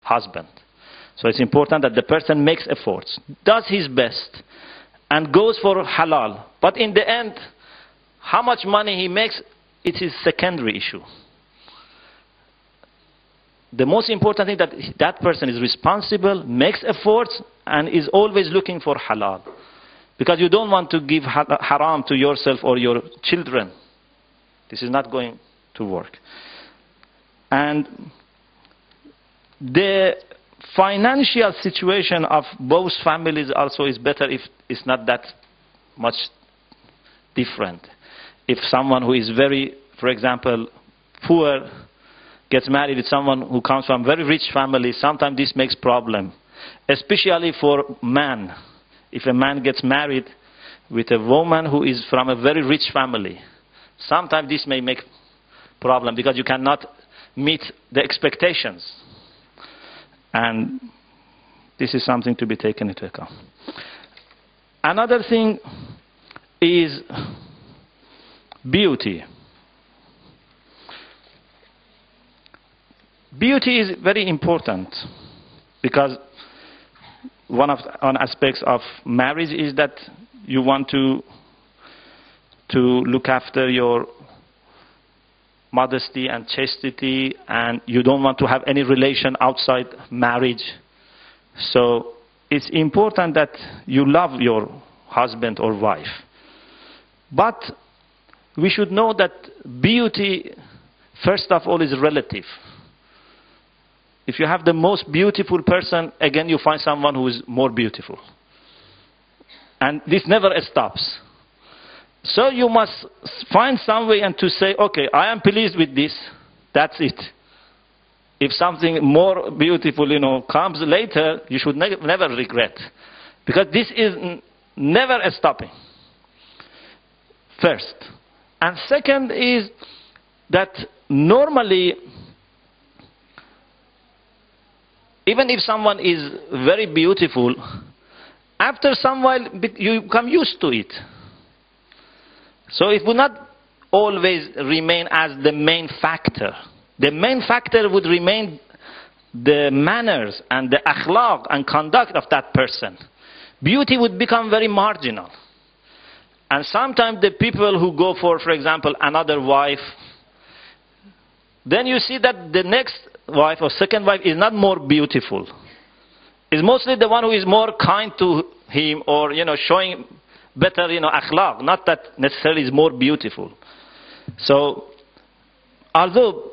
husband. So it's important that the person makes efforts, does his best, and goes for halal. But in the end, how much money he makes, it is secondary issue. The most important thing that that person is responsible, makes efforts, and is always looking for halal. Because you don't want to give haram to yourself or your children. This is not going to work. And the financial situation of both families also is better if it's not that much different. If someone who is very, for example, poor gets married with someone who comes from a very rich family, sometimes this makes problem. Especially for man. If a man gets married with a woman who is from a very rich family, sometimes this may make problem because you cannot meet the expectations. And this is something to be taken into account. Another thing is beauty. Beauty is very important because one aspects of marriage is that you want to look after your modesty and chastity, and you don't want to have any relation outside marriage. So it's important that you love your husband or wife. But we should know that beauty, first of all, is relative. If you have the most beautiful person, again you find someone who is more beautiful. And this never stops. So you must find some way and to say, okay, I am pleased with this, that's it. If something more beautiful, comes later, you should never regret. Because this is never stopping. First. And second is that normally, even if someone is very beautiful, after some while you become used to it. So it would not always remain as the main factor. The main factor would remain the manners and the akhlaq and conduct of that person. Beauty would become very marginal. And sometimes the people who go for example, another wife, then you see that the next wife or second wife is not more beautiful. It's mostly the one who is more kind to him or, showing better, akhlaq. Not that necessarily is more beautiful. So, although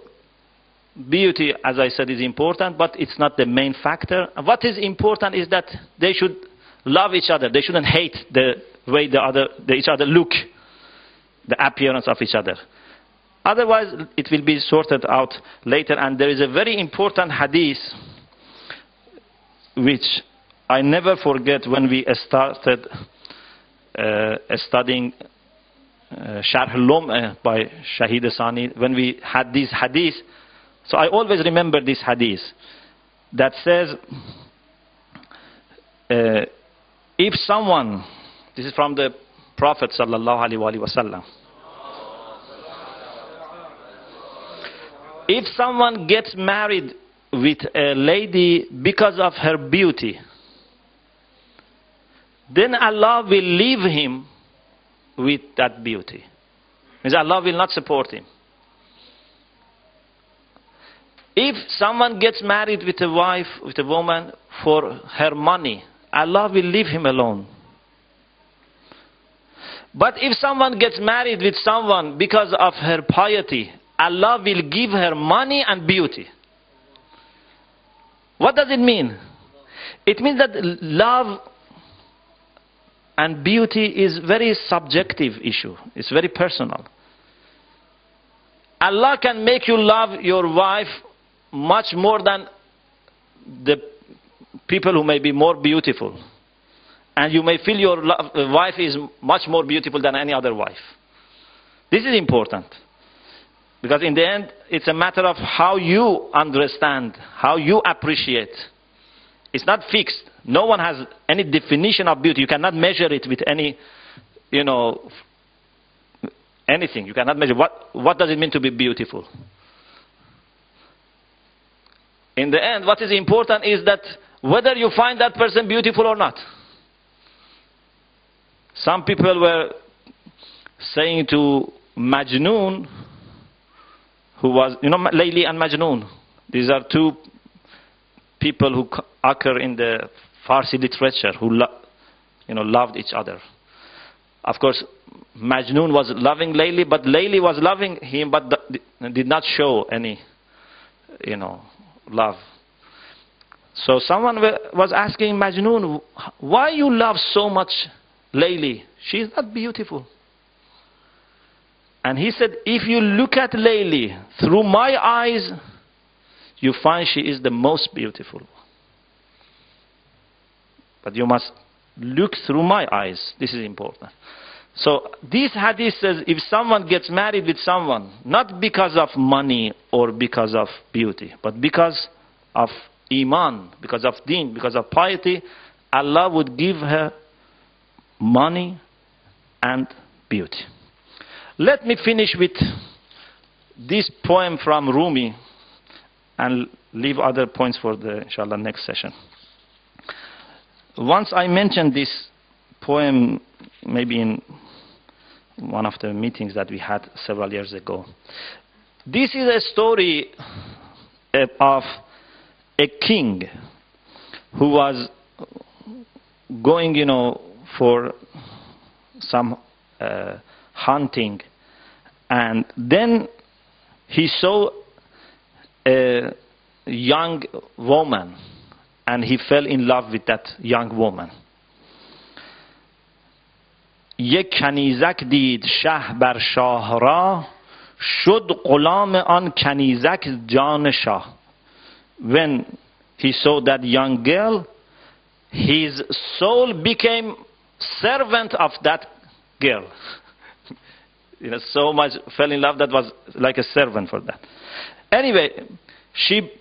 beauty, as I said, is important, but it's not the main factor. What is important is that they should love each other. They shouldn't hate the way each other look, the appearance of each other. Otherwise, it will be sorted out later. And there is a very important hadith which I never forget when we started studying Sharh al-Lum by Shahid Sani. When we had this hadith, so I always remember this hadith that says, if someone, this is from the Prophet sallallahu alaihi wasallam, if someone gets married with a lady because of her beauty, then Allah will leave him with that beauty. Means Allah will not support him. If someone gets married with a wife, with a woman for her money, Allah will leave him alone. But if someone gets married with someone because of her piety, Allah will give her money and beauty. What does it mean? It means that love and beauty is very subjective issue. It's very personal. Allah can make you love your wife much more than the people who may be more beautiful. And you may feel your wife is much more beautiful than any other wife. This is important. Because in the end, it's a matter of how you understand, how you appreciate. It's not fixed. No one has any definition of beauty. You cannot measure it with any, anything. You cannot measure. What does it mean to be beautiful? In the end, what is important is that whether you find that person beautiful or not. Some people were saying to Majnun, who was, Layli and Majnun. These are two people who occur in the Farsi literature who loved each other. Of course, Majnun was loving Layli, but Layli was loving him, but did not show any, love. So someone was asking Majnun, why you love so much Layli? She is not beautiful. And he said, if you look at Layli through my eyes, you find she is the most beautiful. But you must look through my eyes. This is important. So this hadith says, if someone gets married with someone, not because of money or because of beauty, but because of iman, because of deen, because of piety, Allah would give her money and beauty. Let me finish with this poem from Rumi and leave other points for the, inshallah, next session. Once I mentioned this poem, maybe in one of the meetings that we had several years ago. This is a story of a king who was going, for some hunting, and then he saw a young woman, and he fell in love with that young woman. یک کنیزک دید شه بر شاه را شد غلام آن کنیزک جان شاه. When he saw that young girl, his soul became servant of that girl. So much fell in love that was like a servant for that. Anyway, she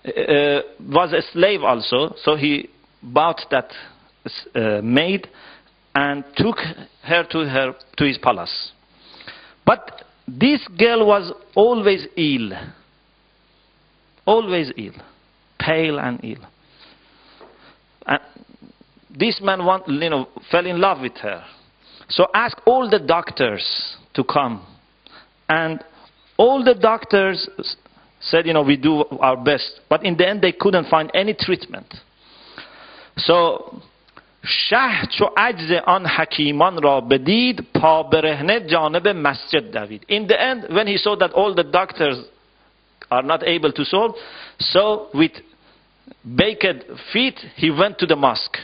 was a slave also, so he bought that maid and took her to his palace. But this girl was always ill, pale and ill. And this man fell in love with her. So asked all the doctors to come. And all the doctors said, we do our best. But in the end, they couldn't find any treatment. So شه چو عجز آن حکیمان را بدید پا برهنه جانب مسجد دوید. In the end, when he saw that all the doctors are not able to solve, so with baked feet he went to the mosque.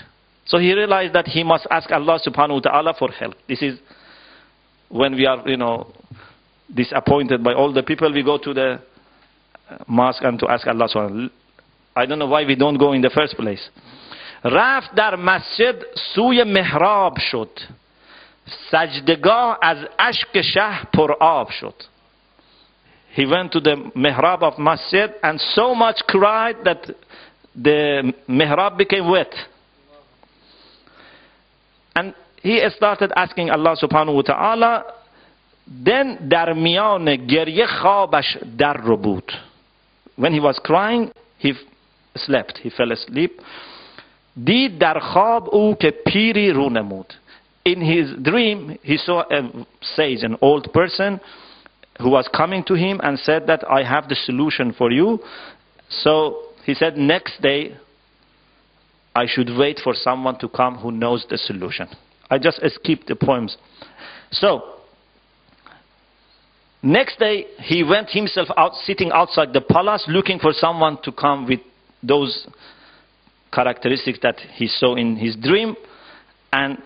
So he realized that he must ask Allah subhanahu wa ta'ala for help. This is when we are disappointed by all the people, we go to the mosque and to ask Allah subhanahu wa ta'ala. I don't know why we don't go in the first place. رفت در مسجد سوی محراب شد سجدگاه از اشک شه پر آب شد. He went to the mihrab of masjid and so much cried that the mihrab became wet. And he started asking Allah subhanahu wa ta'ala. Then در میان گریه خوابش در رو بود. When he was crying, he slept, he fell asleep. دید در خواب او که پیری رو نمود. In his dream, he saw a sage, an old person, who was coming to him and said that I have the solution for you. So he said, next day, I should wait for someone to come who knows the solution. I just skipped the poems. So, next day, he went himself out, sitting outside the palace, looking for someone to come with those characteristics that he saw in his dream. And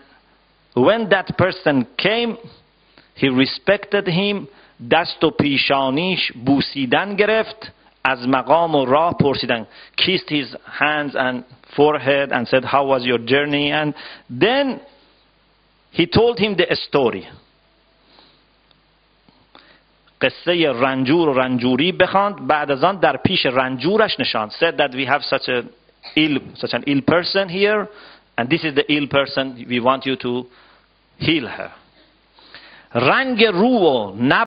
when that person came, he respected him. دست و پیشانیش بوسیدن گرفت از مقام و راه پرسیدن. Kissed his hands and forehead and said, how was your journey? And then he told him the story. قصه رنجور و رنجوری بخواند. بعد از آن در پیش رنجورش نشاند. Said that we have such an ill person here, and this is the ill person, we want you to heal her. رنگ رو و